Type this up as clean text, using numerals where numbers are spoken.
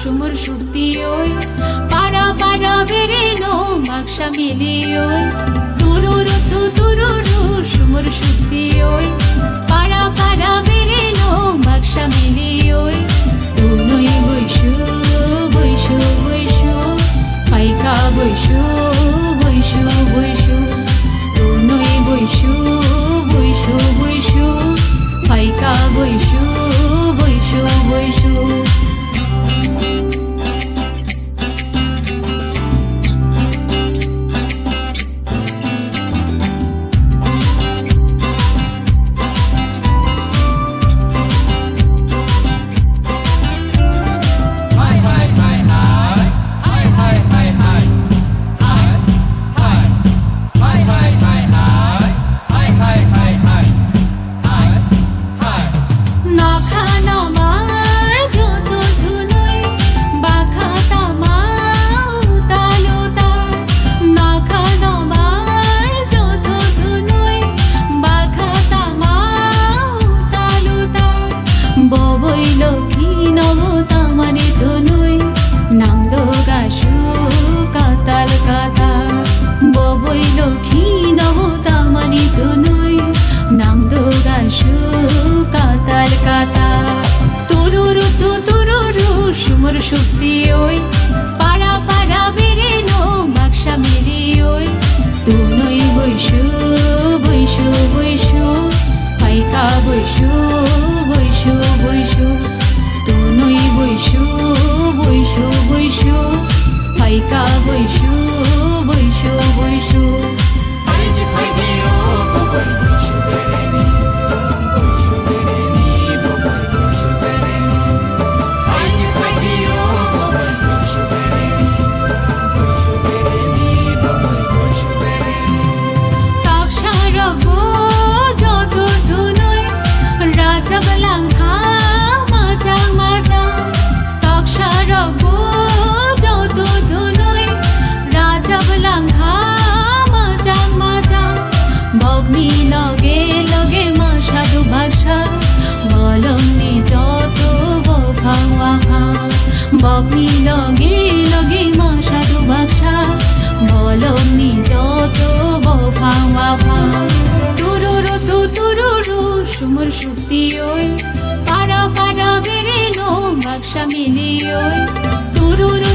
সুমর সুক্তি ওই পারা পারা বেরেনো বাক্সা মিলি ওই তুরুরু সুমর সুক্তি ওই পারা পারা বেরেনো বাক্সা মিলি ওই তুই বৈশু বৈশু বৈশু পাইকা বৈশু বৈশু বৈশু তুই বৈশু বৈশু বৈশু পাইকা বৈশু বৈশু বৈশু শক্তি ওই পারা পারা বেরেনো বাক্সা মিলি ওই তুই বৈশু বৈশু বৈশু পাইকা বৈশু বৈশু বৈশু তুই বৈশু বৈশু বৈশু পাইকা বৈশু বৈশু বৈশু বগনি লগে লগে মা সাধু বাক্সা বলনি যত বফাওয়া ভা তুরুরু সুমর সুক্তি ওই পারা পারা বেরেনো বাক্সা মিলি ওই তুরুরু